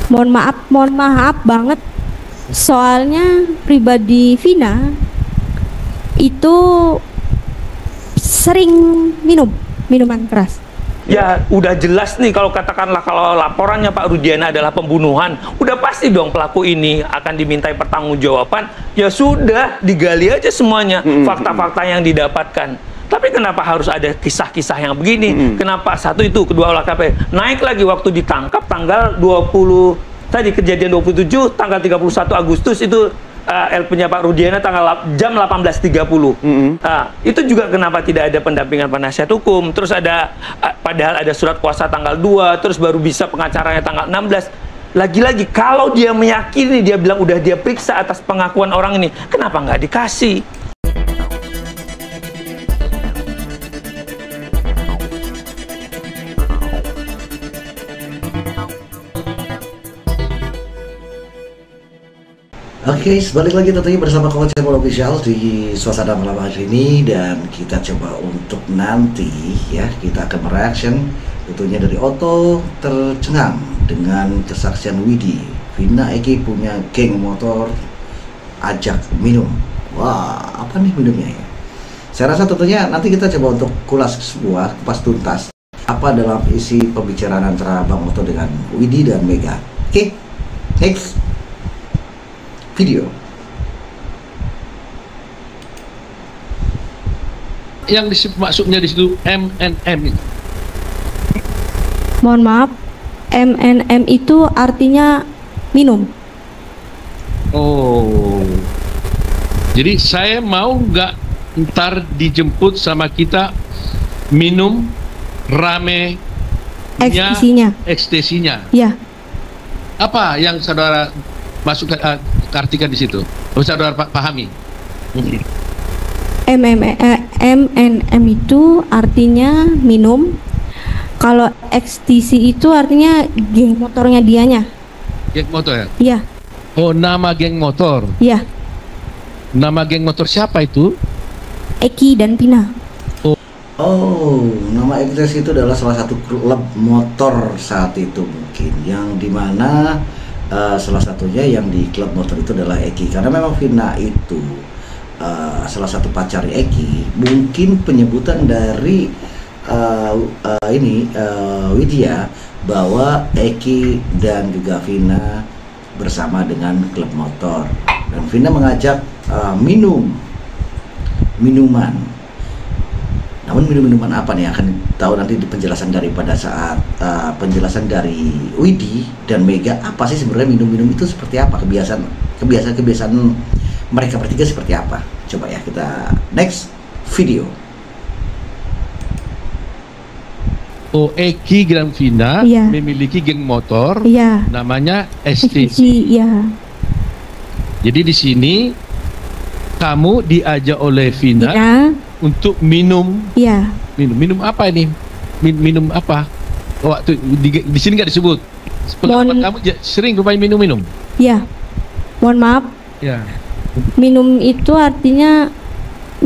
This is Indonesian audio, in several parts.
Mohon maaf banget. Soalnya pribadi Vina itu sering minum minuman keras. Ya udah jelas nih kalau katakanlah kalau laporannya Pak Rudiana adalah pembunuhan, udah pasti dong pelaku ini akan dimintai pertanggungjawaban. Ya sudah, digali aja semuanya fakta-fakta yang didapatkan. Tapi kenapa harus ada kisah-kisah yang begini? Kenapa satu itu, kedua olah KP naik lagi waktu ditangkap tanggal 20 tadi kejadian 27, tanggal 31 Agustus itu LP-nya Pak Rudiana jam 18.30. Nah, itu juga kenapa tidak ada pendampingan penasihat hukum. Terus ada padahal ada surat kuasa tanggal 2, terus baru bisa pengacaranya tanggal 16. Lagi-lagi kalau dia meyakini, dia bilang udah dia periksa atas pengakuan orang ini, kenapa nggak dikasih? Oke, balik lagi tentunya bersama Coach Channel Official di suasana malam hari ini, dan kita coba untuk nanti ya kita akan mereaction tentunya dari Otto tercengang dengan kesaksian Widi. Vina Eki punya geng motor ajak minum. Wah, apa nih minumnya ya? Saya rasa tentunya nanti kita coba untuk kupas tuntas apa dalam isi pembicaraan antara Bang Otto dengan Widi dan Mega. Oke, next video. Yang maksudnya di situ MNM itu. Mohon maaf, MNM itu artinya minum. Oh, jadi saya mau nggak ntar dijemput sama kita minum rame ekstasinya. Ya. Apa yang saudara masukkan artikan di situ? Saudara pahami? MNM itu artinya minum. Kalau ekstasi itu artinya geng motornya dianya. Geng motor ya? Iya. Oh, nama geng motor? Iya. Nama geng motor siapa itu? Eki dan Pina. Oh, nama ekstasi itu adalah salah satu klub motor saat itu mungkin, yang dimana salah satunya yang di klub motor itu adalah Eki, karena memang Vina itu salah satu pacar Eki. Mungkin penyebutan dari Widya bahwa Eki dan juga Vina bersama dengan klub motor, dan Vina mengajak minuman. Namun minuman apa nih akan tahu nanti di penjelasan daripada saat penjelasan dari Widi dan Mega. Apa sih sebenarnya minum-minum itu seperti apa, kebiasaan mereka bertiga seperti apa? Coba ya kita next video. Oh, Eki dan Vina memiliki geng motor, namanya STC. Iya. Jadi di sini kamu diajak oleh Vina untuk minum. Iya. Minum apa ini? Minum apa? Waktu di sini nggak disebut. Kamu sering rupanya minum. Iya. Mohon maaf. Ya. Minum itu artinya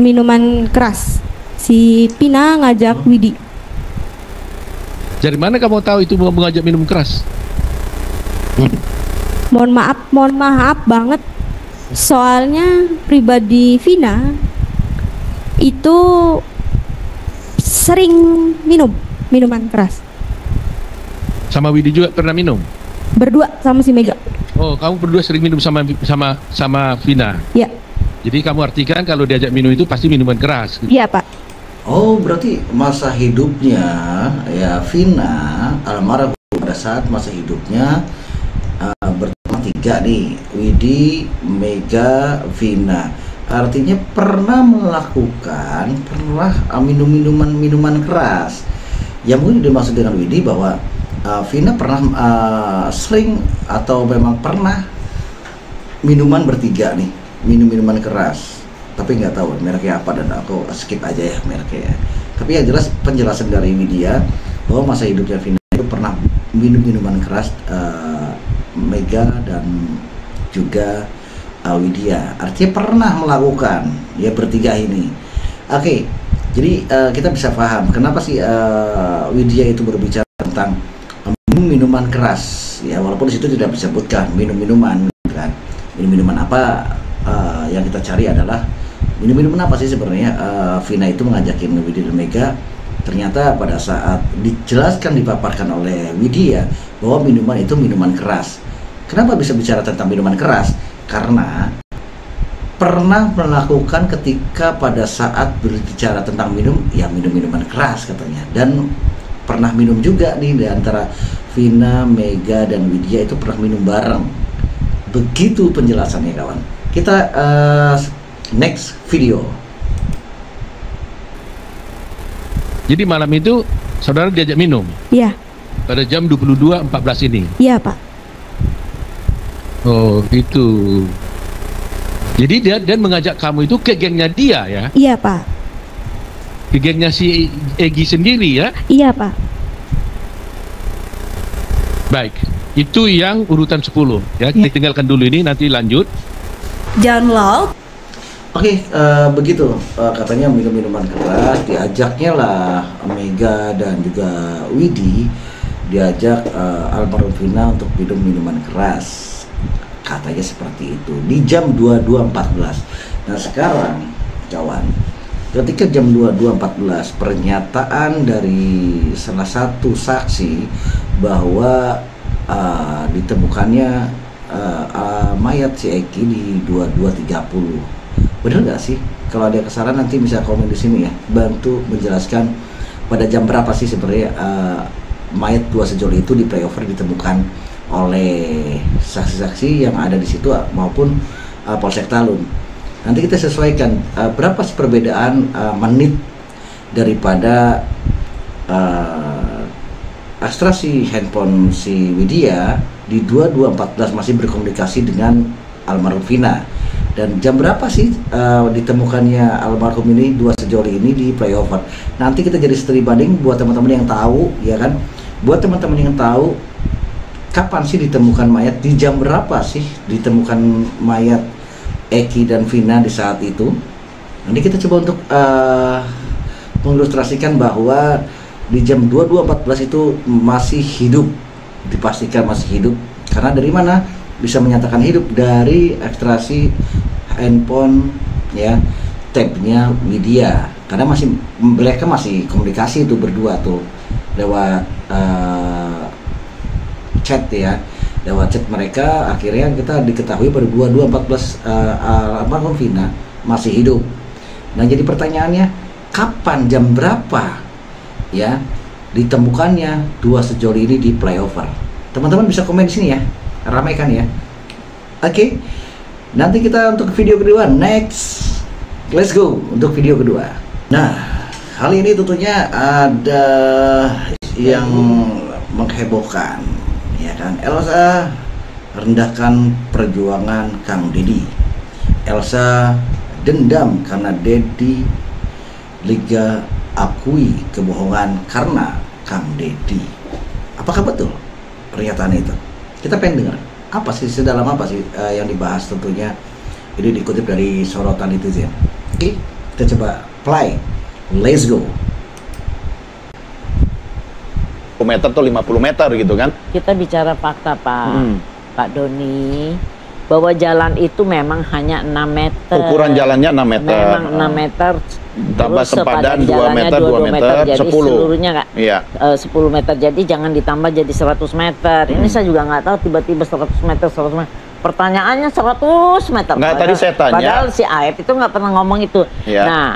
minuman keras. Si Pina ngajak Widi. Dari mana kamu tahu itu mau mengajak minum keras? Mohon maaf banget. Soalnya pribadi Vina itu sering minum minuman keras. Sama Widi juga pernah minum? Berdua sama si Mega. Oh, kamu berdua sering minum sama Vina? Iya. Jadi kamu artikan kalau diajak minum itu pasti minuman keras? Iya, Pak. Oh, berarti masa hidupnya ya Vina almarhum pada saat masa hidupnya bertemu tiga nih, Widi, Mega, Vina. Artinya pernah melakukan minuman keras. Yang mungkin dimaksud dengan Widi bahwa Vina pernah sering atau memang pernah minuman bertiga nih, minuman keras. Tapi nggak tahu mereknya apa, dan aku skip aja ya mereknya. Tapi yang jelas penjelasan dari Widya bahwa masa hidupnya Vina itu pernah minum minuman keras, Mega dan juga Widya. Artinya pernah melakukan ya bertiga ini. Oke, jadi kita bisa paham kenapa sih Widya itu berbicara tentang minum minuman keras ya, walaupun di situ tidak disebutkan minum-minuman kan. Minum-minuman apa yang kita cari adalah minum-minuman apa sih sebenarnya. Vina itu mengajakin Widya dan Mega. Ternyata pada saat dijelaskan, dipaparkan oleh Widya bahwa minuman itu minuman keras. Kenapa bisa bicara tentang minuman keras? Karena pernah melakukan ketika pada saat berbicara tentang minum, ya minum-minuman keras katanya. Dan pernah minum juga nih di antara Vina, Mega, dan Widya itu pernah minum bareng. Begitu penjelasannya kawan. Kita next video. Jadi malam itu saudara diajak minum Iya. pada jam 22.14 ini. Iya, Pak. Oh gitu. Jadi dia mengajak kamu itu ke gengnya dia ya, Iya, Pak. ke gengnya si Egi sendiri ya. Iya, Pak. Baik, itu yang urutan 10 ya. Kita tinggalkan dulu ini, nanti lanjut. Download. Oke, begitu katanya minum-minuman keras, diajaknya lah Mega dan juga Widi, diajak almarhum Vina untuk minum minuman keras, katanya seperti itu di jam 22.14. Nah sekarang kawan, ketika jam 22.14 pernyataan dari salah satu saksi bahwa ditemukannya mayat si Eki di 22.30. Bener nggak sih? Kalau ada kesalahan nanti bisa komen di sini ya, bantu menjelaskan pada jam berapa sih sebenarnya mayat dua sejoli itu di flyover ditemukan oleh saksi-saksi yang ada di situ maupun Polsek Talun. Nanti kita sesuaikan berapa sih perbedaan menit daripada ekstraksi handphone si Widya di 22.14 masih berkomunikasi dengan almarhum Vina. Dan jam berapa sih ditemukannya almarhum ini dua sejoli ini di flyover? Nanti kita jadi studi banding buat teman-teman yang tahu, ya kan? Buat teman-teman yang tahu kapan sih ditemukan mayat, di jam berapa sih ditemukan mayat Eki dan Vina di saat itu. Nanti kita coba untuk mengilustrasikan bahwa di jam 22.14 itu masih hidup, dipastikan masih hidup. Karena dari mana bisa menyatakan hidup? Dari ekstraksi handphone ya, tab-nya Widya, karena mereka masih komunikasi itu berdua tuh lewat chat ya, lewat chat mereka. Akhirnya kita diketahui pada 22.14 almarhum Vina masih hidup. Nah jadi pertanyaannya, kapan, jam berapa ya ditemukannya dua sejoli ini di flyover? Teman-teman bisa komen di sini ya, ramaikan ya. Oke, nanti kita untuk video kedua, next, let's go untuk video kedua. Nah, kali ini tentunya ada yang menghebohkan, ya kan? Elsa rendahkan perjuangan Kang Deddy. Elsa dendam karena Deddy Liga akui kebohongan karena Kang Deddy. Apakah betul pernyataan itu? Kita pengen dengar. Apa sih, sedalam apa sih yang dibahas? Tentunya ini dikutip dari sorotan netizen. Oke, kita coba play. Let's go. Meter tuh 50 meter gitu kan. Kita bicara fakta, Pak Doni, bahwa jalan itu memang hanya 6 meter. Ukuran jalannya 6 meter. Memang 6 meter. Tambah Terus sepadan 2 jalannya meter, 2 meter, jadi 10. seluruhnya Kak, Iya. 10 meter, jadi jangan ditambah jadi 100 meter. Ini saya juga nggak tahu tiba-tiba 100 meter. Pertanyaannya 100 meter. Nggak, tadi saya tanya. Padahal si Aep itu nggak pernah ngomong itu. Iya. Nah,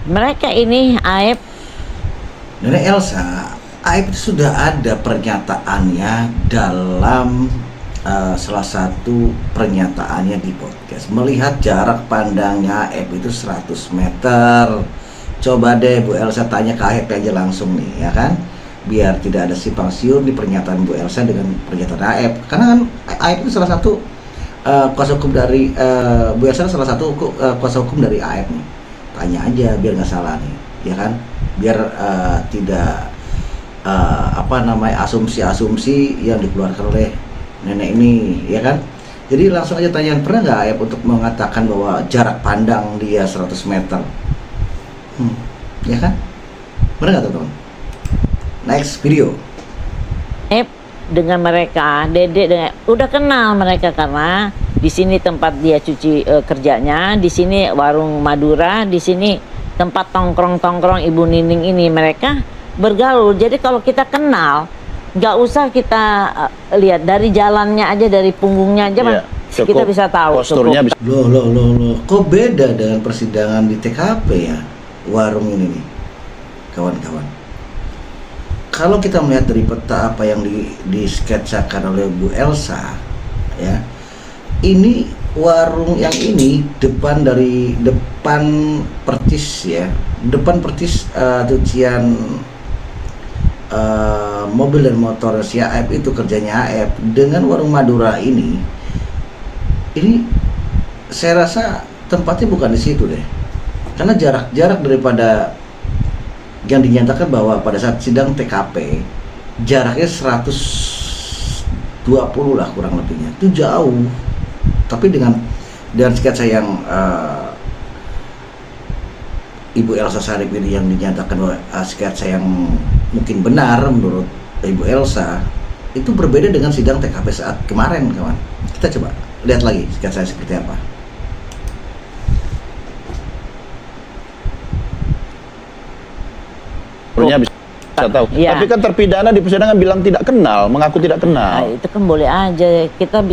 mereka ini Aep. Nenek Elsa, Aib itu sudah ada pernyataannya dalam salah satu pernyataannya di podcast. Melihat jarak pandangnya Aib itu 100 meter. Coba deh Bu Elsa tanya ke Aib aja langsung nih, ya kan? Biar tidak ada simpang siur di pernyataan Bu Elsa dengan pernyataan Aib. Karena kan Aib itu salah satu kuasa hukum dari Bu Elsa, salah satu kuasa hukum dari Aib nih. Tanya aja biar nggak salah nih, ya kan? Biar tidak asumsi-asumsi yang dikeluarkan oleh nenek ini, ya kan? Jadi langsung aja tanya, pernah nggak Aib untuk mengatakan bahwa jarak pandang dia 100 meter? Ya kan? Pernah nggak teman-teman? Next video. Aep dengan mereka, Dede dengan udah kenal mereka karena di sini tempat dia cuci kerjanya, di sini warung Madura, di sini tempat tongkrong Ibu Nining ini, mereka bergaul. Jadi kalau kita kenal, nggak usah kita lihat dari jalannya aja, dari punggungnya aja, Iya, kita bisa tahu. Posturnya bisa. Loh, kok beda dengan persidangan di TKP ya, warung ini nih, kawan-kawan. Kalau kita melihat dari peta apa yang disketsakan oleh Bu Elsa, ya, ini warung yang ini depan percis ya, depan percis cucian mobil dan motor si AF itu kerjanya AF dengan warung Madura ini saya rasa tempatnya bukan di situ deh, karena jarak daripada yang dinyatakan bahwa pada saat sidang TKP jaraknya 120 lah kurang lebihnya, itu jauh. Tapi dengan sketsa yang Ibu Elsa Sharif ini yang dinyatakan bahwa sketsa yang mungkin benar menurut Ibu Elsa, itu berbeda dengan sidang TKP saat kemarin, kawan. Kita coba lihat lagi sketsa seperti apa. Bisa tahu. Ya. Tapi kan terpidana di persidangan bilang tidak kenal, mengaku tidak kenal. Nah, itu kan boleh aja, kita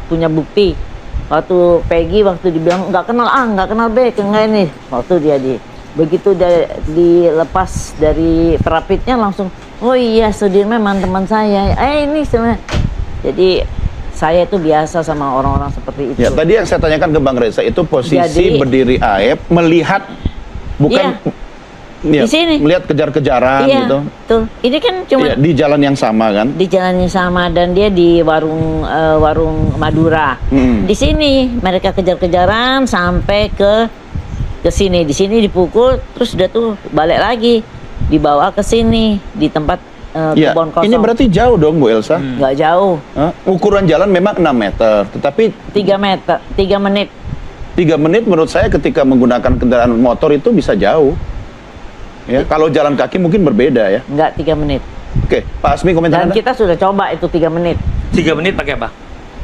punya bukti. Waktu Peggy dibilang nggak kenal B, nggak ini. Waktu begitu dia dilepas dari perapitnya langsung, oh iya Sudirman teman saya. Ini sebenarnya. Jadi saya itu biasa sama orang-orang seperti itu. Ya, tadi yang saya tanyakan ke Bang Reza itu posisi berdiri AF melihat bukan. Di sini melihat kejar-kejaran gitu. Betul. Ini kan cuma di jalan yang sama kan? Di jalan yang sama, dan dia di warung Madura. Di sini mereka kejar-kejaran sampai ke sini. Di sini dipukul, terus udah tuh balik lagi, dibawa ke sini di tempat kebun kosong. Ini berarti jauh dong Bu Elsa? Nggak jauh. Ukuran jalan memang 6 meter, tetapi 3 menit. 3 menit menurut saya ketika menggunakan kendaraan motor itu bisa jauh. Ya, kalau jalan kaki mungkin berbeda ya. Enggak, 3 menit. Oke, Pak Asmi komentar Dan Anda? kita sudah coba itu 3 menit. 3 menit pakai apa?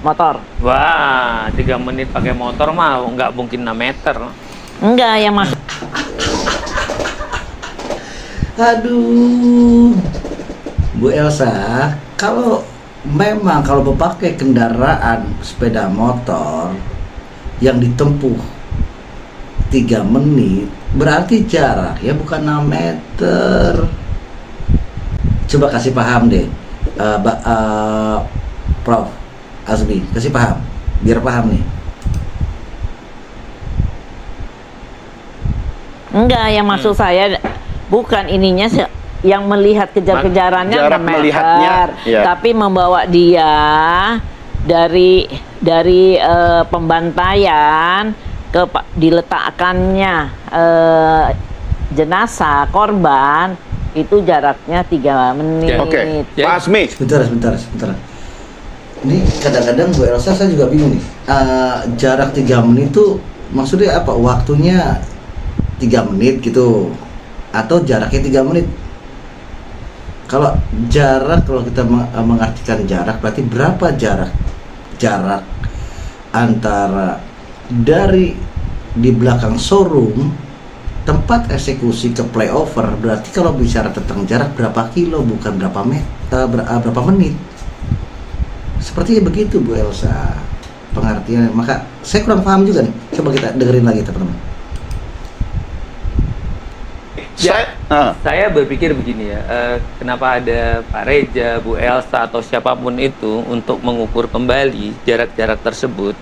Motor. Wah, 3 menit pakai motor mah nggak mungkin 6 meter. Enggak, yang masuk. Aduh, Bu Elsa, kalau memakai kendaraan sepeda motor yang ditempuh 3 menit, berarti jarak ya bukan 6 meter. Coba kasih paham deh, Prof. Azmi, kasih paham, biar paham nih. Enggak, yang maksud saya bukan ininya yang melihat kejar-kejarannya 6 meter, melihatnya, ya. Tapi membawa dia dari pembantaian ke diletakkannya jenazah korban itu jaraknya 3 menit. Oke, Pak Asmi. Sebentar. Ini kadang-kadang Bu Elsa saya juga bingung nih. Jarak 3 menit itu maksudnya apa? Waktunya 3 menit gitu atau jaraknya 3 menit? Kalau kita mengartikan jarak berarti berapa jarak antara dari di belakang showroom tempat eksekusi ke flyover, berarti kalau bicara tentang jarak berapa kilo bukan berapa menit. Sepertinya begitu Bu Elsa pengertiannya. Maka saya kurang paham juga nih. Coba kita dengerin lagi teman-teman. Saya berpikir begini ya, kenapa ada Pak Reza, Bu Elsa atau siapapun itu untuk mengukur kembali jarak-jarak tersebut.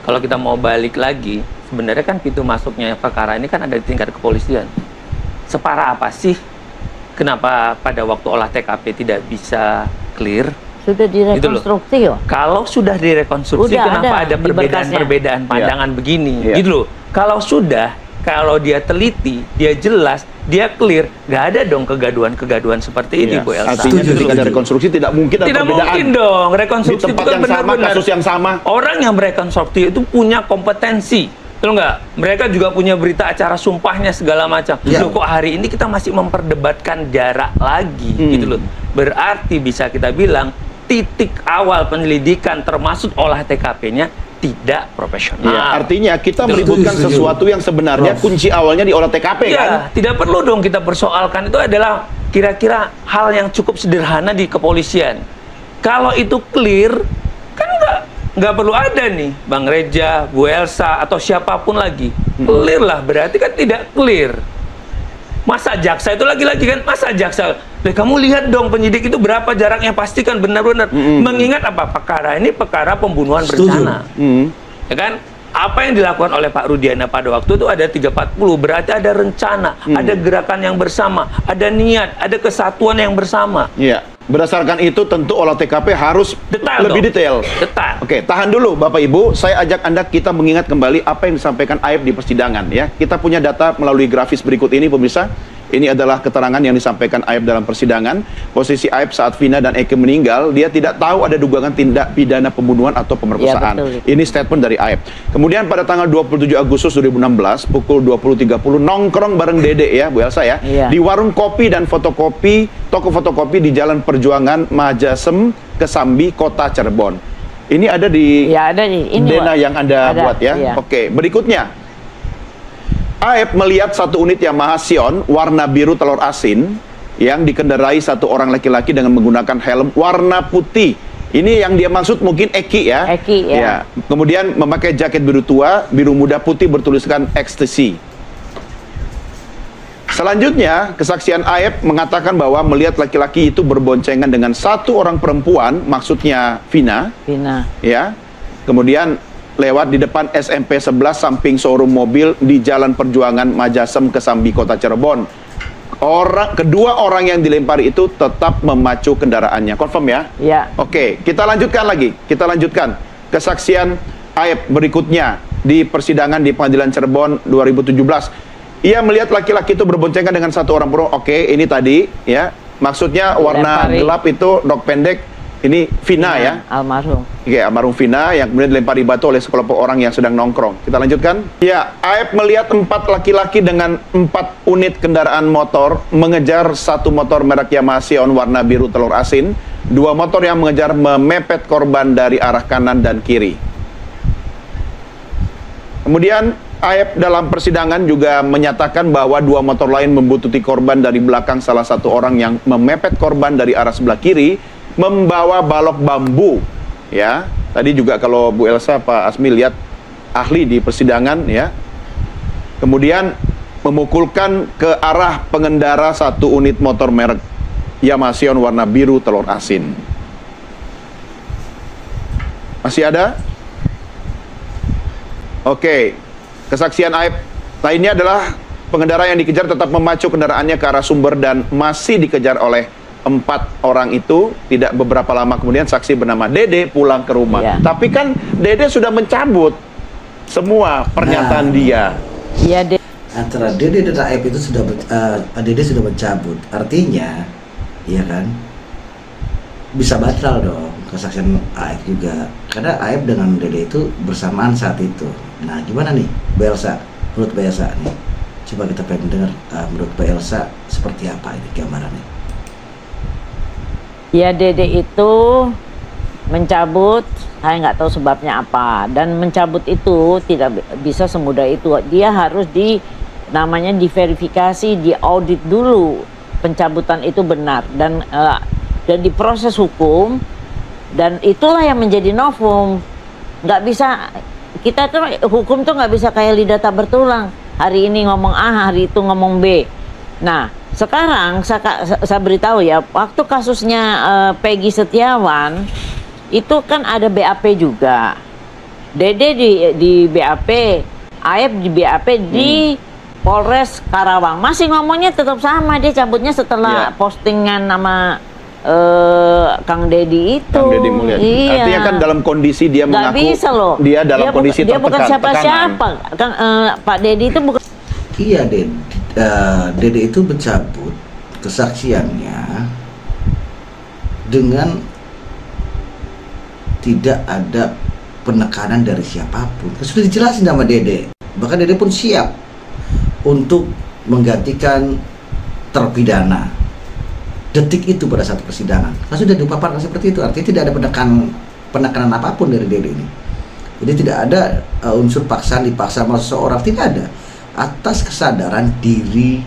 Kalau kita mau balik lagi, sebenarnya kan pintu masuknya perkara ini kan ada di tingkat kepolisian. Separah apa sih? Kenapa pada waktu olah TKP tidak bisa clear? Sudah direkonstruksi gitu loh. Kalau sudah direkonstruksi, kenapa ada perbedaan pandangan begini? Gitu loh. Kalau dia teliti, dia jelas, dia clear, nggak ada dong kegaduhan seperti ini, Bu Elsa. Artinya ketika ada rekonstruksi tidak mungkin ada perbedaan. Tidak mungkin dong, rekonstruksi di tempat itu kan yang sama, kasus yang sama. Orang yang merekonstruksi itu punya kompetensi Betul nggak? Mereka juga punya berita acara sumpahnya segala macam. Ya. Loh, kok hari ini kita masih memperdebatkan jarak lagi, gitu loh. Berarti bisa kita bilang titik awal penyelidikan termasuk olah TKP-nya tidak profesional. Ya, artinya kita Setuju, meributkan setuju. sesuatu yang sebenarnya kunci awalnya di olah TKP kan? Ya, tidak perlu dong kita persoalkan. Itu adalah kira-kira hal yang cukup sederhana di kepolisian. Kalau itu clear, kan nggak perlu ada nih Bang Reja, Bu Elsa, atau siapapun lagi. Clear lah, berarti kan tidak clear. Masa jaksa itu lagi-lagi kan, masa jaksa, kamu lihat dong penyidik itu berapa jaraknya, pastikan benar-benar. Mengingat apa? Perkara ini perkara pembunuhan berencana. Ya kan? Apa yang dilakukan oleh Pak Rudiana pada waktu itu ada 340, berarti ada rencana, ada gerakan yang bersama, ada niat, ada kesatuan yang bersama. Iya. Berdasarkan itu tentu olah TKP harus Detail lebih dong. detail. Detail. Oke, tahan dulu Bapak Ibu. Saya ajak Anda kita mengingat kembali apa yang disampaikan Aib di persidangan ya. Kita punya data melalui grafis berikut ini pemirsa. Ini adalah keterangan yang disampaikan Aib dalam persidangan. Posisi Aib saat Vina dan Eke meninggal, dia tidak tahu ada dugaan tindak pidana pembunuhan atau pemerkosaan. Ya, betul. Ini statement dari Aib. Kemudian pada tanggal 27 Agustus 2016 pukul 20.30 nongkrong bareng Dede ya, Bu Elsa ya. Iya. Di warung kopi dan fotokopi, toko fotokopi di Jalan Perjuangan Majasem, Kesambi, Kota Cirebon. Ini ada di Ya ada nih. Ini Dena Wak. yang Anda Ada, buat ya. iya. Oke, berikutnya. Aib melihat satu unit Yamaha Sion warna biru telur asin yang dikendarai satu orang laki-laki dengan menggunakan helm warna putih. Ini yang dia maksud mungkin Eki ya. Eki, ya. Kemudian memakai jaket biru tua, biru muda putih bertuliskan ecstasy. Selanjutnya, kesaksian Aib mengatakan bahwa melihat laki-laki itu berboncengan dengan satu orang perempuan, maksudnya Vina. Vina. Ya. Kemudian lewat di depan SMP 11 samping showroom mobil di Jalan Perjuangan Majasem Kesambi Kota Cirebon. Kedua orang yang dilempari itu tetap memacu kendaraannya. Confirm ya? Ya. Oke, kita lanjutkan lagi. Kita lanjutkan kesaksian Aib berikutnya di persidangan di Pengadilan Cirebon 2017. Ia melihat laki-laki itu berboncengan dengan satu orang perempuan. Oke, ini tadi ya. Maksudnya warna Dilempari. gelap itu rok pendek. Ini Vina ya. Almarhum. Oke, almarhum Vina yang kemudian dilempari batu oleh sekelompok orang yang sedang nongkrong. Kita lanjutkan. Ya, Aib melihat 4 laki-laki dengan 4 unit kendaraan motor mengejar satu motor merek Yamaha Sion warna biru telur asin. 2 motor yang mengejar memepet korban dari arah kanan dan kiri. Kemudian Aib dalam persidangan juga menyatakan bahwa 2 motor lain membuntuti korban dari belakang salah satu orang yang memepet korban dari arah sebelah kiri membawa balok bambu. Ya, tadi juga kalau Bu Elsa, Pak Asmi lihat ahli di persidangan ya. Kemudian memukulkan ke arah pengendara satu unit motor merek Yamaha Sion warna biru telur asin. Masih ada? Oke. Kesaksian Aib lainnya adalah pengendara yang dikejar tetap memacu kendaraannya ke arah sumber dan masih dikejar oleh 4 orang itu. Tidak beberapa lama kemudian saksi bernama Dede pulang ke rumah. Iya. Tapi kan Dede sudah mencabut semua pernyataan dia. Iya, Antara Dede dan Aib itu Dede sudah mencabut. Artinya, iya kan, bisa batal dong kesaksian Aib juga. Karena Aib dengan Dede itu bersamaan saat itu. Nah, gimana nih, Bu Elsa? Menurut Bu Elsa nih, coba kita pengen dengar menurut Bu Elsa seperti apa ini gambarannya. Ya, Dede itu mencabut, saya nggak tahu sebabnya apa. Dan mencabut itu tidak bisa semudah itu. Dia harus namanya diverifikasi, diaudit dulu pencabutan itu benar dan diproses hukum. Dan itulah yang menjadi novum. Nggak bisa, kita tuh hukum tuh nggak bisa kayak lidah tak bertulang. Hari ini ngomong A, hari itu ngomong B. Nah, sekarang saya beritahu ya, waktu kasusnya Peggy Setiawan itu kan ada BAP juga. Dede di BAP, Aib di BAP di Polres Karawang. Masih ngomongnya tetap sama, dia cabutnya setelah postingan nama Kang Dedi itu. Kang Dedi Mulyadi. Iya. Artinya kan dalam kondisi dia Nggak mengaku bisa loh. dia dalam kondisi dia bukan siapa-siapa. Kan Pak Dedi itu bukan. Iya, Dede itu mencabut kesaksiannya dengan tidak ada penekanan dari siapapun. Sudah dijelasin sama Dede. Bahkan Dede pun siap untuk menggantikan terpidana detik itu pada saat persidangan. Kan sudah dipaparkan seperti itu, artinya tidak ada penekanan apapun dari Dede ini. Jadi tidak ada unsur paksaan, dipaksa sama seseorang, tidak ada, atas kesadaran diri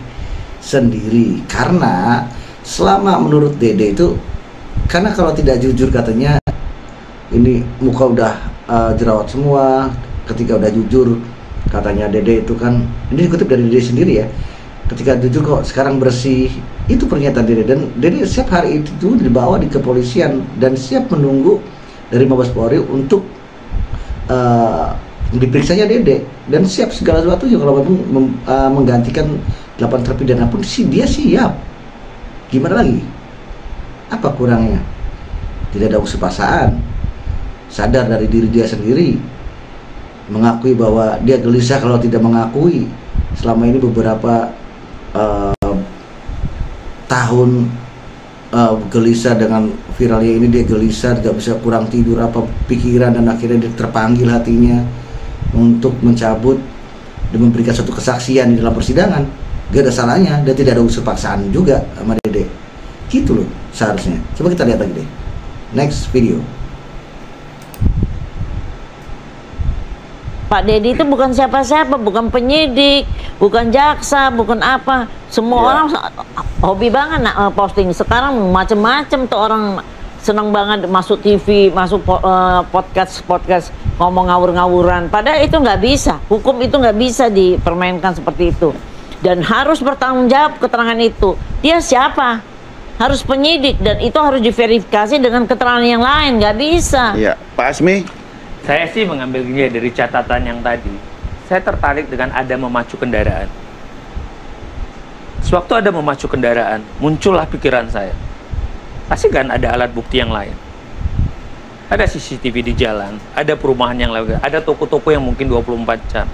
sendiri. Karena selama menurut Dede itu, karena kalau tidak jujur katanya ini muka udah jerawat semua, ketika udah jujur katanya Dede itu kan, ini dikutip dari Dede sendiri ya, ketika jujur kok sekarang bersih, itu pernyataan Dede. Dan Dede siap hari itu dibawa di kepolisian dan siap menunggu dari Mabes Polri untuk diperiksanya Dede, dan siap segala sesuatunya kalau menggantikan 8 terpidana pun dia siap. Gimana lagi? Apa kurangnya? Tidak ada unsur paksaan, sadar dari diri dia sendiri, mengakui bahwa dia gelisah kalau tidak mengakui selama ini beberapa tahun gelisah dengan viralnya ini. Dia gelisah, tidak bisa kurang tidur apa pikiran, dan akhirnya dia terpanggil hatinya untuk mencabut dan memberikan suatu kesaksian di dalam persidangan. Gak ada salahnya dan tidak ada unsur paksaan juga sama Dede, gitu loh seharusnya. Coba kita lihat lagi deh, next video. Pak Deddy itu bukan siapa-siapa, bukan penyidik, bukan jaksa, bukan apa. Semua orang hobi banget posting. Sekarang macem-macem tuh orang senang banget masuk TV, masuk podcast ngomong ngawur-ngawuran. Padahal itu nggak bisa, hukum itu nggak bisa dipermainkan seperti itu. Dan harus bertanggung jawab keterangan itu. Dia siapa? Harus penyidik, dan itu harus diverifikasi dengan keterangan yang lain. Nggak bisa. Iya, Pak Asmi. Saya sih mengambilnya dari catatan yang tadi. Saya tertarik dengan ada memacu kendaraan. Sewaktu ada memacu kendaraan, muncullah pikiran saya, pasti kan ada alat bukti yang lain. Ada CCTV di jalan, ada perumahan yang lewat, ada toko-toko yang mungkin 24 jam.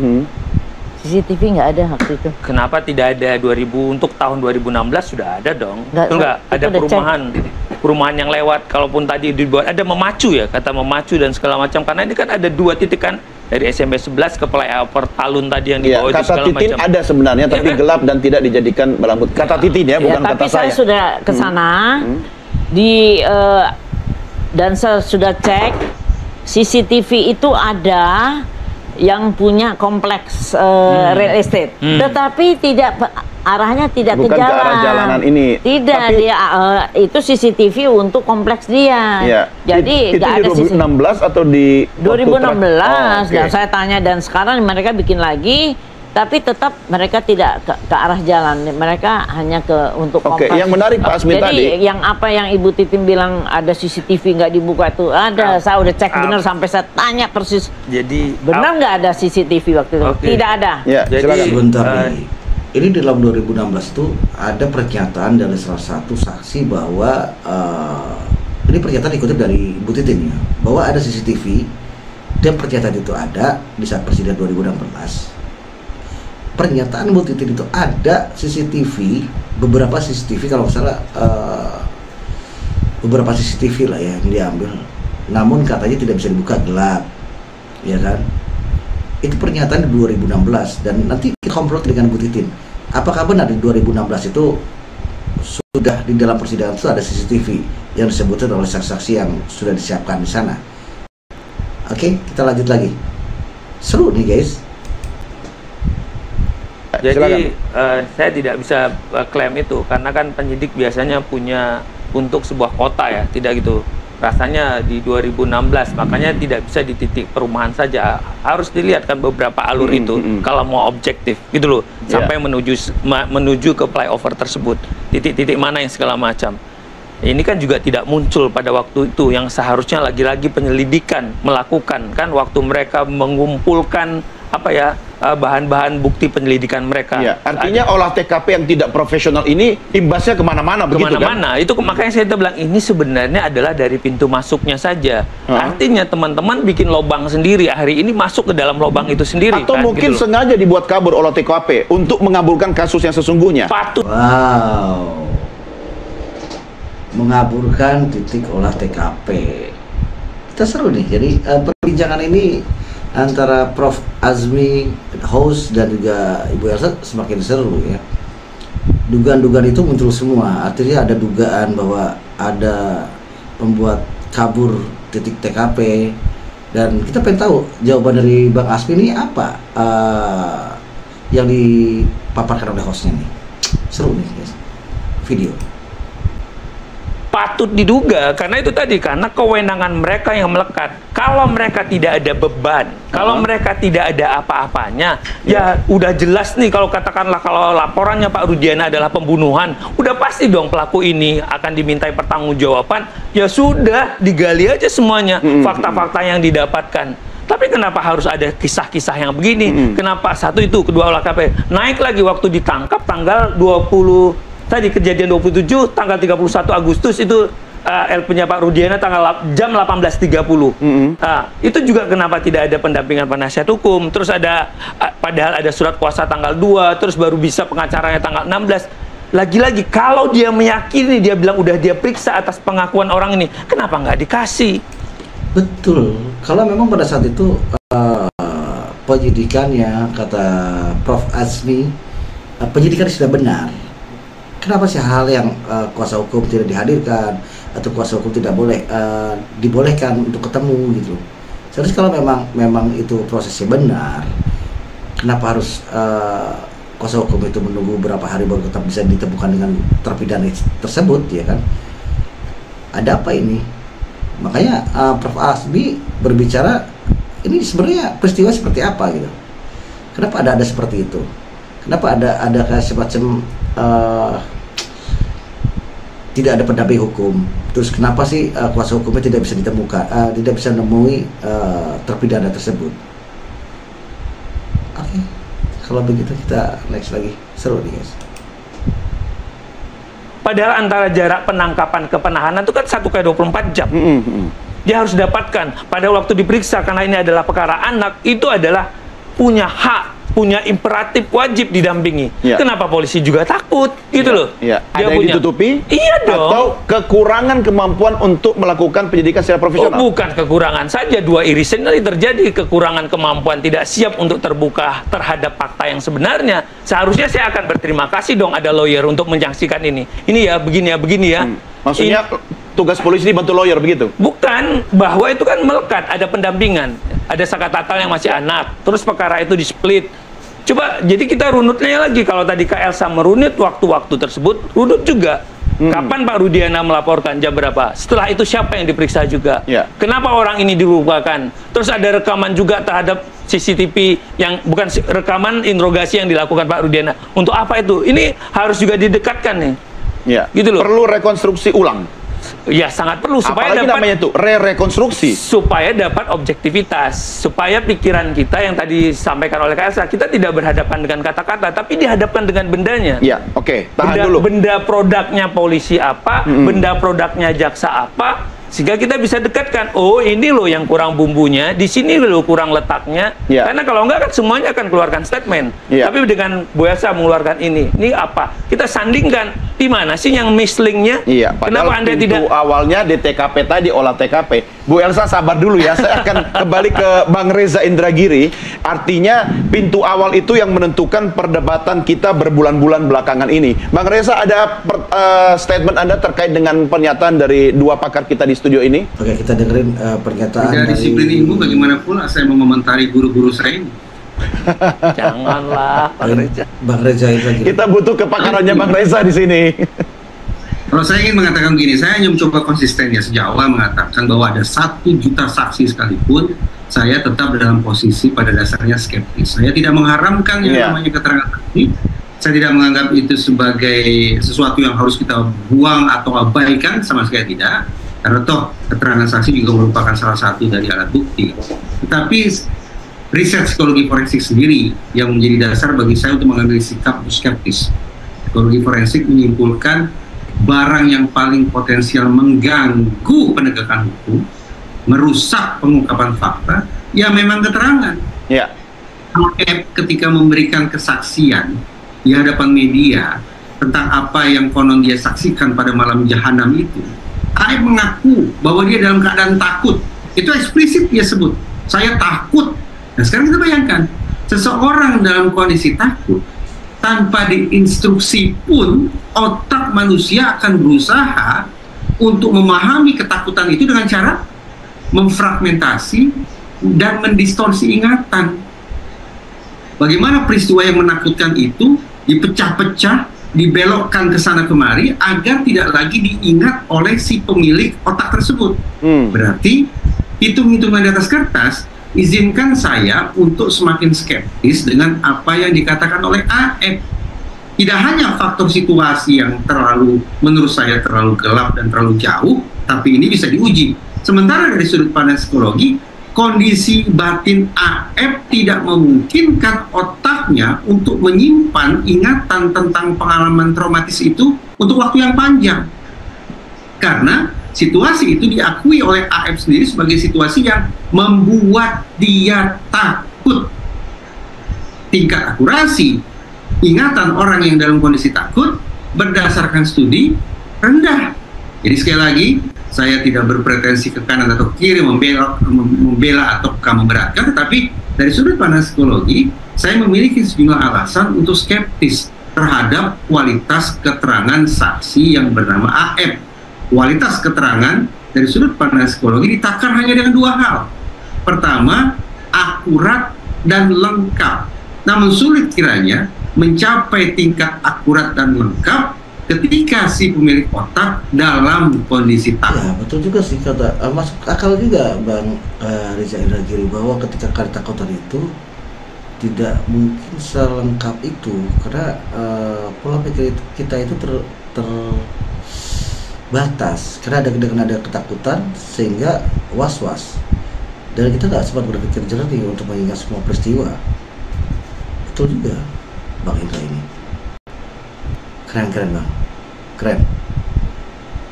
CCTV nggak ada waktu itu. Kenapa tidak ada 2000 untuk tahun 2016 sudah ada dong? Nggak, ada perumahan yang lewat. Kalaupun tadi dibuat ada memacu ya, kata memacu dan segala macam, karena ini kan ada 2 titik kan, dari SMP 11 ke flyover Talun tadi yang dibawa itu kata segala titin macam. ada sebenarnya, tapi gelap dan tidak dijadikan barang bukti. Kata titin ya, bukan kata tapi saya saya. sudah ke sana dan saya sudah cek CCTV itu ada yang punya kompleks real estate, tetapi tidak arahnya tidak bukan ke jalan. ke arah jalanan ini. Tidak, tapi, dia itu CCTV untuk kompleks dia. Ya. Jadi itu nggak di ada 2016 atau di 2016. Oh, Dan saya tanya, dan sekarang mereka bikin lagi, tapi tetap mereka tidak ke arah jalan. Mereka hanya untuk kompleks. Yang menarik Pak Asmi Jadi tadi, yang apa yang Ibu Titin bilang ada CCTV nggak dibuka itu ada. Saya udah cek benar sampai saya tanya persis. Jadi benar nggak ada CCTV waktu itu? Tidak ada. ya, Jadi silakan. Sebentar nih. Ini dalam 2016 itu ada pernyataan dari salah satu saksi bahwa ini pernyataan dikutip dari Ibu Titin ya, bahwa ada CCTV, dan pernyataan itu ada di saat persidangan 2016. Pernyataan Bu Titin itu ada CCTV, beberapa CCTV kalau nggak salah, beberapa CCTV lah ya yang diambil, namun katanya tidak bisa dibuka, gelap, ya kan? Itu pernyataan di 2016, dan nanti komplot dengan Bu Titin. Apakah benar di 2016 itu sudah di dalam persidangan itu ada CCTV yang disebutkan oleh saksi-saksi yang sudah disiapkan di sana? Oke, kita lanjut lagi. Seru nih guys. Jadi saya tidak bisa klaim itu, karena kan penyidik biasanya punya untuk sebuah kota ya, tidak gitu. Rasanya di 2016, makanya tidak bisa di titik perumahan saja, harus dilihat kan beberapa alur itu kalau mau objektif gitu loh, sampai menuju ke flyover tersebut, titik-titik mana yang segala macam. Ini kan juga tidak muncul pada waktu itu, yang seharusnya lagi-lagi penyelidikan melakukan kan, waktu mereka mengumpulkan apa ya, bahan-bahan bukti penyelidikan mereka. Ya, artinya olah TKP yang tidak profesional ini imbasnya kemana-mana begitu kan? Kemana-mana. Itu makanya saya bilang ini sebenarnya adalah dari pintu masuknya saja. Artinya teman-teman bikin lubang sendiri, hari ini masuk ke dalam lubang itu sendiri. Atau kan, mungkin gitu sengaja dibuat kabur olah TKP untuk mengabulkan kasus yang sesungguhnya. patut. Wow, mengaburkan titik olah TKP. Kita seru nih. Jadi perbincangan ini antara Prof. Azmi, host, dan juga Ibu Elsa semakin seru ya. Dugaan-dugaan itu muncul semua, artinya ada dugaan bahwa ada pembuat kabur titik TKP, dan kita pengen tahu jawaban dari Bang Azmi ini apa yang dipaparkan oleh hostnya nih. Seru nih guys, video. Patut diduga karena itu tadi, karena kewenangan mereka yang melekat. Kalau mereka tidak ada beban, kalau mereka tidak ada apa-apanya, ya udah jelas nih kalau katakanlah kalau laporannya Pak Rudiana adalah pembunuhan, udah pasti dong pelaku ini akan dimintai pertanggungjawaban. Ya sudah, digali aja semuanya fakta-fakta yang didapatkan. Tapi kenapa harus ada kisah-kisah yang begini? Kenapa satu itu, kedua olah TKP, naik lagi waktu ditangkap tanggal 20 tadi kejadian 27, tanggal 31 Agustus itu LP-nya Pak Rudiana jam 18.30. Nah, itu juga kenapa tidak ada pendampingan penasihat hukum. Terus ada padahal ada surat kuasa tanggal 2, terus baru bisa pengacaranya tanggal 16. Lagi-lagi kalau dia meyakini, dia bilang udah dia periksa atas pengakuan orang ini, kenapa nggak dikasih? Betul. Kalau memang pada saat itu penyidikannya, kata Prof. Azmi, penyidikan sudah benar. Kenapa sih hal yang kuasa hukum tidak dihadirkan atau kuasa hukum tidak boleh dibolehkan untuk ketemu gitu? Seharusnya kalau memang itu prosesnya benar, kenapa harus kuasa hukum itu menunggu berapa hari baru tetap bisa ditemukan dengan terpidana tersebut, ya kan? Ada apa ini? Makanya Prof. Azmi berbicara ini sebenarnya peristiwa seperti apa gitu? Kenapa ada seperti itu? Kenapa ada kayak semacam tidak ada pendamping hukum? Terus kenapa sih kuasa hukumnya tidak bisa ditemukan, tidak bisa menemui terpidana tersebut? Oke, kalau begitu kita next lagi, seru nih guys. Padahal antara jarak penangkapan ke penahanan itu kan 1x24 jam. Dia harus dapatkan pada waktu diperiksa, karena ini adalah perkara anak, itu adalah punya hak, punya imperatif wajib didampingi. Kenapa polisi juga takut? Gitu loh. Ada yang punya ditutupi? Iya dong. Atau kekurangan kemampuan untuk melakukan penyidikan secara profesional? Bukan kekurangan saja, dua irisan ini terjadi. Kekurangan kemampuan, tidak siap untuk terbuka terhadap fakta yang sebenarnya. Seharusnya saya akan berterima kasih dong ada lawyer untuk menyaksikan ini. Ini ya, begini ya. Maksudnya tugas polisi dibantu lawyer begitu? Bukan, bahwa itu kan melekat, ada pendampingan. Ada Saka Tatal yang masih anak, terus perkara itu di-split. Coba, jadi kita runutnya lagi. Kalau tadi Kak Elsa merunut waktu-waktu tersebut, runut juga. Kapan Pak Rudiana melaporkan, jam berapa? Setelah itu siapa yang diperiksa juga? Kenapa orang ini dilupakan? Terus ada rekaman juga terhadap CCTV yang bukan rekaman interogasi yang dilakukan Pak Rudiana. Untuk apa itu? Ini harus juga didekatkan nih. Gitu loh. Perlu rekonstruksi ulang. Ya, sangat perlu supaya apalagi dapat namanya itu rekonstruksi, supaya dapat objektivitas, supaya pikiran kita yang tadi disampaikan oleh Kak Elsa, kita tidak berhadapan dengan kata-kata, tapi dihadapkan dengan bendanya. Tahan dulu. Benda produknya polisi apa, benda produknya jaksa apa, sehingga kita bisa dekatkan, oh ini loh yang kurang bumbunya, di sini loh kurang letaknya. Karena kalau enggak kan semuanya akan keluarkan statement. Tapi dengan Bu Elsa mengeluarkan ini apa? Kita sandingkan, di mana sih yang mislinknya? Kenapa Anda tidak? Awalnya di TKP tadi, olah TKP. Bu Elsa sabar dulu ya, saya akan kembali ke Bang Reza Indragiri. Artinya pintu awal itu yang menentukan perdebatan kita berbulan-bulan belakangan ini. Bang Reza, ada statement Anda terkait dengan pernyataan dari dua pakar kita di studio ini? Oke, kita dengerin pernyataan dari disiplin ilmu, bagaimanapun saya mau komentari guru-guru saya ini. Janganlah, Bang Reza Indragiri. Kita butuh kepakarannya Bang Reza di sini. Kalau saya ingin mengatakan begini, saya hanya mencoba konsisten ya, sejak awal mengatakan bahwa ada 1 juta saksi sekalipun, saya tetap dalam posisi pada dasarnya skeptis. Saya tidak mengharamkan yang namanya keterangan saksi. Saya tidak menganggap itu sebagai sesuatu yang harus kita buang atau abaikan, sama sekali tidak. Karena toh keterangan saksi juga merupakan salah satu dari alat bukti. Tetapi riset psikologi forensik sendiri yang menjadi dasar bagi saya untuk mengambil sikap skeptis. Psikologi forensik menyimpulkan barang yang paling potensial mengganggu penegakan hukum, merusak pengungkapan fakta, ya memang keterangan. Ketika memberikan kesaksian di hadapan media tentang apa yang konon dia saksikan pada malam jahanam itu, Aib mengaku bahwa dia dalam keadaan takut. Itu eksplisit dia sebut. Saya takut Nah sekarang kita bayangkan, seseorang dalam kondisi takut, tanpa diinstruksi pun, otak manusia akan berusaha untuk memahami ketakutan itu dengan cara memfragmentasi dan mendistorsi ingatan. Bagaimana peristiwa yang menakutkan itu dipecah-pecah, dibelokkan ke sana kemari agar tidak lagi diingat oleh si pemilik otak tersebut. Berarti hitung-hitungan di atas kertas izinkan saya untuk semakin skeptis dengan apa yang dikatakan oleh AF. Tidak hanya faktor situasi yang menurut saya terlalu gelap dan terlalu jauh, tapi ini bisa diuji. Sementara dari sudut pandang psikologi, kondisi batin AF tidak memungkinkan otaknya untuk menyimpan ingatan tentang pengalaman traumatis itu untuk waktu yang panjang. Karena situasi itu diakui oleh AF sendiri sebagai situasi yang membuat dia takut. Tingkat akurasi ingatan orang yang dalam kondisi takut berdasarkan studi rendah. Jadi sekali lagi, saya tidak berpretensi ke kanan atau ke kiri, membela atau memberatkan, tetapi dari sudut pandang psikologi, saya memiliki sejumlah alasan untuk skeptis terhadap kualitas keterangan saksi yang bernama AF. Kualitas keterangan dari sudut pandang psikologi ditakar hanya dengan dua hal. Pertama, akurat dan lengkap. Namun sulit kiranya mencapai tingkat akurat dan lengkap ketika si pemilik otak dalam kondisi takut. Ya betul juga sih, kata masuk akal juga Bang Reza Indragiri, bahwa ketika ketakutan itu tidak mungkin selengkap itu, karena pola pikir kita itu terbatas karena ada ketakutan sehingga was-was, dan kita nggak sempat berpikir jernih untuk mengingat semua peristiwa. Betul juga Bang Indra ini. Keren Bang. Keren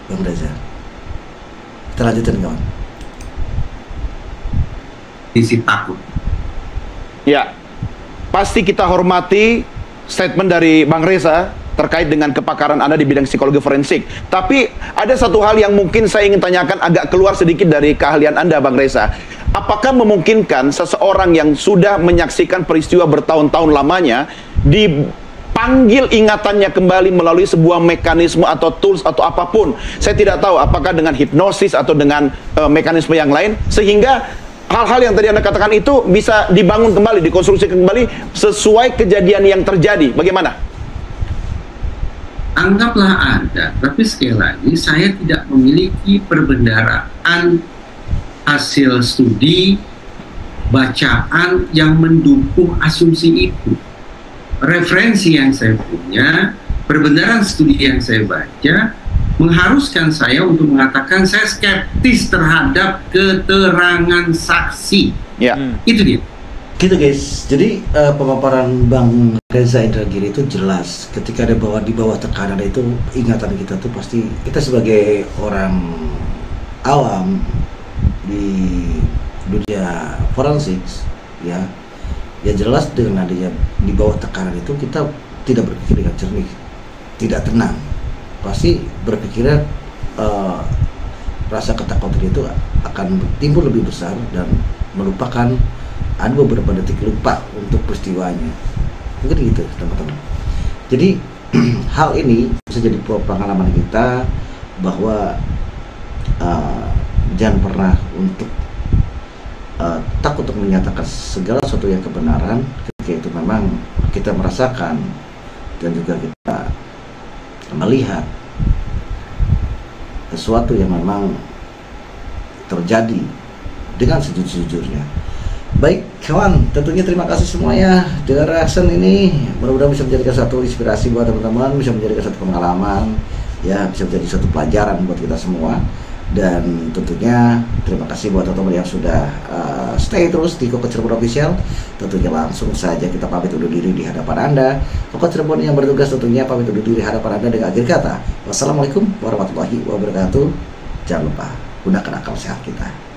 Bang Reza. Kita lanjutin kawan. Isi takut. Ya, pasti kita hormati statement dari Bang Reza terkait dengan kepakaran Anda di bidang psikologi forensik. Tapi ada satu hal yang mungkin saya ingin tanyakan, agak keluar sedikit dari keahlian Anda Bang Reza. Apakah memungkinkan seseorang yang sudah menyaksikan peristiwa bertahun-tahun lamanya dipanggil ingatannya kembali melalui sebuah mekanisme atau tools atau apapun? Saya tidak tahu apakah dengan hipnosis atau dengan mekanisme yang lain, sehingga hal-hal yang tadi Anda katakan itu bisa dibangun kembali, dikonstruksikan kembali sesuai kejadian yang terjadi. Bagaimana? Anggaplah ada, tapi sekali lagi saya tidak memiliki perbendaharaan hasil studi, bacaan yang mendukung asumsi itu. Referensi yang saya punya, perbendaharaan studi yang saya baca, mengharuskan saya untuk mengatakan saya skeptis terhadap keterangan saksi. Ya. Itu dia. Gitu guys, jadi pemaparan Bang Reza Indragiri itu jelas. Ketika ada di bawah tekanan itu, ingatan kita tuh pasti, kita sebagai orang awam di dunia forensik ya jelas dengan adanya di bawah tekanan itu kita tidak berpikir dengan jernih, tidak tenang, pasti berpikirnya rasa ketakutan itu akan timbul lebih besar dan melupakan, ada beberapa detik lupa untuk peristiwanya. Mungkin gitu teman-teman. Jadi hal ini bisa jadi pengalaman kita bahwa jangan pernah untuk takut untuk menyatakan segala sesuatu yang kebenaran ketika itu memang kita merasakan dan juga kita melihat sesuatu yang memang terjadi dengan sejujur-jujurnya. Baik kawan, tentunya terima kasih semuanya dengan reaction ini. Mudah-mudahan bisa menjadikan satu inspirasi buat teman-teman, bisa menjadikan satu pengalaman, ya bisa menjadi satu pelajaran buat kita semua. Dan tentunya terima kasih buat teman-teman yang sudah stay terus di Koko Cirebon Official. Tentunya langsung saja kita pamit undur diri di hadapan Anda. Koko Cirebon yang bertugas tentunya pamit undur diri di hadapan Anda dengan akhir kata wassalamualaikum warahmatullahi wabarakatuh. Jangan lupa gunakan akal sehat kita.